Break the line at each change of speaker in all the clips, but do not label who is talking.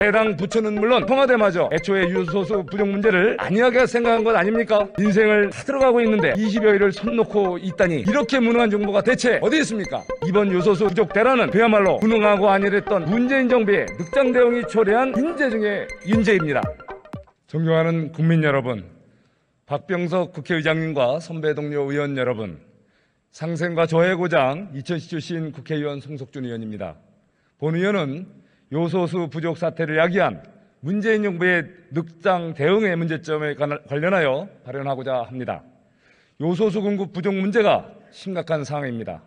해당 부처는 물론 청와대마저 애초에 요소수 부족 문제를 안이하게 생각한 것 아닙니까? 인생을 다 들어가고 있는데 20여일을 손 놓고 있다니 이렇게 무능한 정부가 대체 어디 있습니까? 이번 요소수 부족 대란은 그야말로 무능하고 안일했던 문재인 정부의 늑장 대응이 초래한 인재 중의 인재입니다. 존경하는 국민 여러분, 박병석 국회의장님과 선배 동료 의원 여러분, 상생과 저의 고장 2010 출신 국회의원 송석준 의원입니다. 본 의원은 요소수 부족 사태를 야기한 문재인 정부의 늑장 대응의 문제점에 관련하여 발언하고자 합니다. 요소수 공급 부족 문제가 심각한 상황입니다.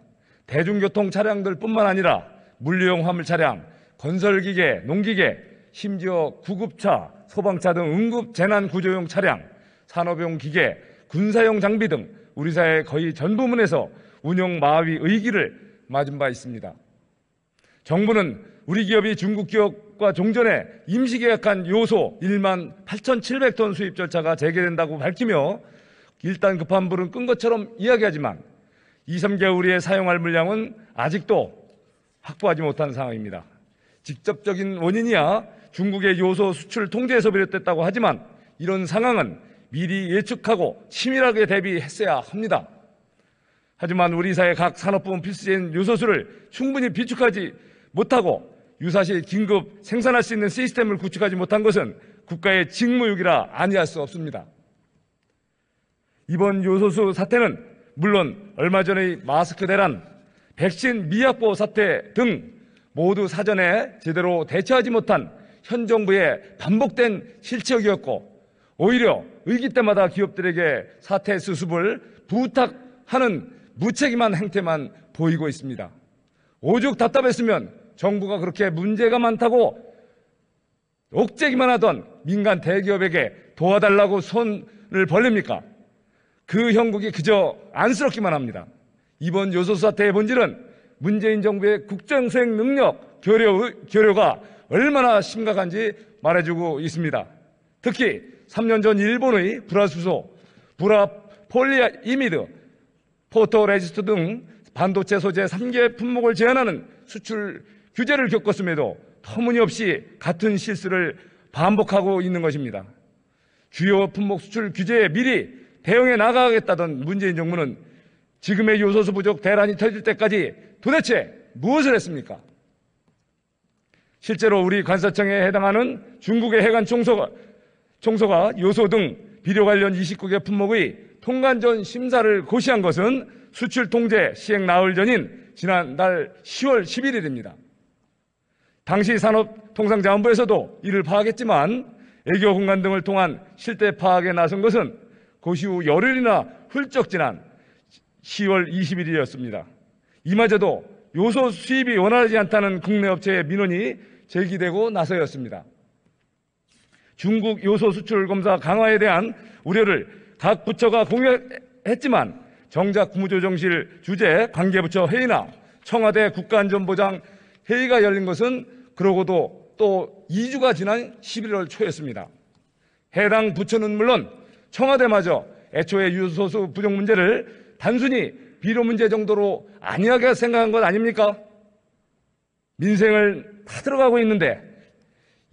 대중교통 차량들뿐만 아니라 물류용 화물 차량, 건설기계, 농기계, 심지어 구급차, 소방차 등 응급 재난 구조용 차량, 산업용 기계, 군사용 장비 등 우리 사회 거의 전 부문에서 운영 마비 의기를 맞은 바 있습니다. 정부는 우리 기업이 중국 기업과 종전에 임시계약한 요소 1만 8,700톤 수입 절차가 재개된다고 밝히며 일단 급한 불은 끈 것처럼 이야기하지만 2, 3개월에 사용할 물량은 아직도 확보하지 못한 상황입니다. 직접적인 원인이야 중국의 요소 수출 통제에서 비롯됐다고 하지만 이런 상황은 미리 예측하고 치밀하게 대비했어야 합니다. 하지만 우리 사회 각 산업부문 필수제인 요소수를 충분히 비축하지 못하고 유사시 긴급 생산할 수 있는 시스템을 구축하지 못한 것은 국가의 직무유기라 아니할 수 없습니다. 이번 요소수 사태는 물론 얼마 전의 마스크 대란, 백신 미확보 사태 등 모두 사전에 제대로 대처하지 못한 현 정부의 반복된 실책이었고 오히려 위기 때마다 기업들에게 사태 수습을 부탁하는 무책임한 행태만 보이고 있습니다. 오죽 답답했으면 정부가 그렇게 문제가 많다고 옥죄기만 하던 민간 대기업에게 도와달라고 손을 벌립니까? 그 형국이 그저 안쓰럽기만 합니다. 이번 요소수 사태의 본질은 문재인 정부의 국정수행 능력, 교류가 얼마나 심각한지 말해주고 있습니다. 특히 3년 전 일본의 불화수소, 불화폴리이미드, 포토레지스트 등 반도체 소재 3개 품목을 제한하는 수출 규제를 겪었음에도 터무니없이 같은 실수를 반복하고 있는 것입니다. 주요 품목 수출 규제에 미리 대응해 나가겠다던 문재인 정부는 지금의 요소수 부족 대란이 터질 때까지 도대체 무엇을 했습니까? 실제로 우리 관세청에 해당하는 중국의 해관 총소가 요소 등 비료 관련 29개 품목의 통관전 심사를 고시한 것은 수출 통제 시행 나흘 전인 지난달 10월 11일입니다. 당시 산업통상자원부에서도 이를 파악했지만 애교 공간 등을 통한 실태 파악에 나선 것은 고시 후 열흘이나 훌쩍 지난 10월 21일이었습니다. 이마저도 요소 수입이 원활하지 않다는 국내 업체의 민원이 제기되고 나서였습니다. 중국 요소 수출 검사 강화에 대한 우려를 각 부처가 공유했지만 정작 국무조정실 주재 관계부처 회의나 청와대 국가안전보장 회의가 열린 것은 그러고도 또 2주가 지난 11월 초였습니다. 해당 부처는 물론 청와대마저 애초에 요소수 부족 문제를 단순히 비료 문제 정도로 안이하게 생각한 것 아닙니까? 민생을 다 들어가고 있는데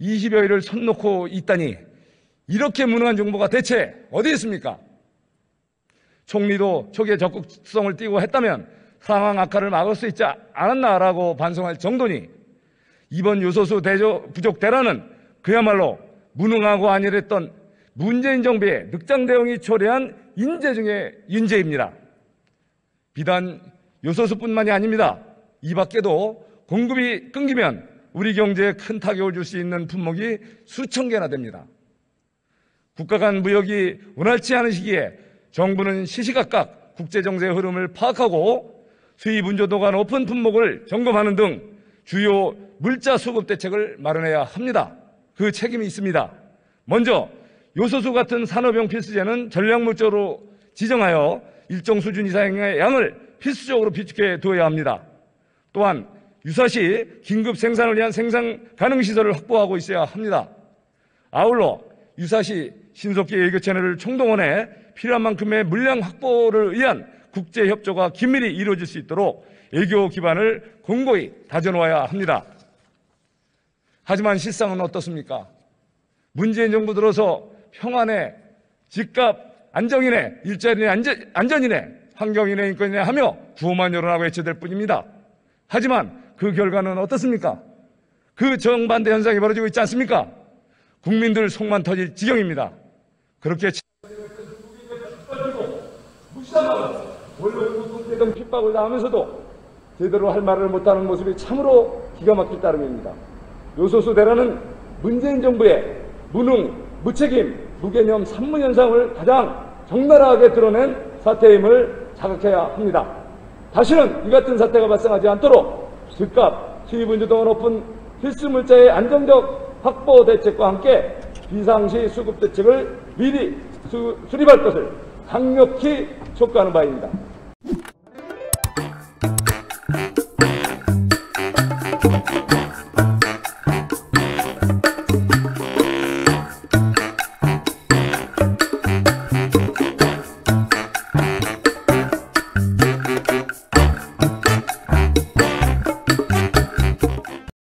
20여일을 손 놓고 있다니 이렇게 무능한 정부가 대체 어디 있습니까? 총리도 초기에 적극성을 띠고 했다면 상황 악화를 막을 수 있지 않았나라고 반성할 정도니 이번 요소수 부족 대란은 그야말로 무능하고 안일했던 문재인 정부의 늑장 대응이 초래한 인재 중의 인재입니다. 비단 요소수뿐만이 아닙니다. 이 밖에도 공급이 끊기면 우리 경제에 큰 타격을 줄 수 있는 품목이 수천 개나 됩니다. 국가 간 무역이 원활치 않은 시기에 정부는 시시각각 국제정세의 흐름을 파악하고 수입 운조도가 높은 품목을 점검하는 등 주요 물자 수급 대책을 마련해야 합니다. 그 책임이 있습니다. 먼저 요소수 같은 산업용 필수재는 전략물자로 지정하여 일정 수준 이상의 양을 필수적으로 비축해 두어야 합니다. 또한 유사시 긴급 생산을 위한 생산 가능 시설을 확보하고 있어야 합니다. 아울러 유사시 신속히 애교 채널을 총동원해 필요한 만큼의 물량 확보를 위한 국제 협조가 긴밀히 이루어질 수 있도록 애교 기반을 공고히 다져놓아야 합니다. 하지만 실상은 어떻습니까? 문재인 정부 들어서 평안에, 집값 안정이네, 일자리네, 안전이네, 환경이네, 인권이네 하며 구호만 열어나고 외쳐댈 뿐입니다. 하지만 그 결과는 어떻습니까? 그 정반대 현상이 벌어지고 있지 않습니까? 국민들 속만 터질 지경입니다. 그렇게 무시하고 원로대등 핍박을 당하면서도 제대로 할 말을 못하는 모습이 참으로 기가 막힐 따름입니다. 요소수 대란은 문재인 정부의 무능, 무책임, 무개념 산무현상을 가장 적나라하게 드러낸 사태임을 자각해야 합니다. 다시는 이 같은 사태가 발생하지 않도록 즉각 수입은주도가 높은 필수물자의 안정적 확보 대책과 함께 비상시 수급 대책을 미리 수립할 것을 강력히 촉구하는 바입니다.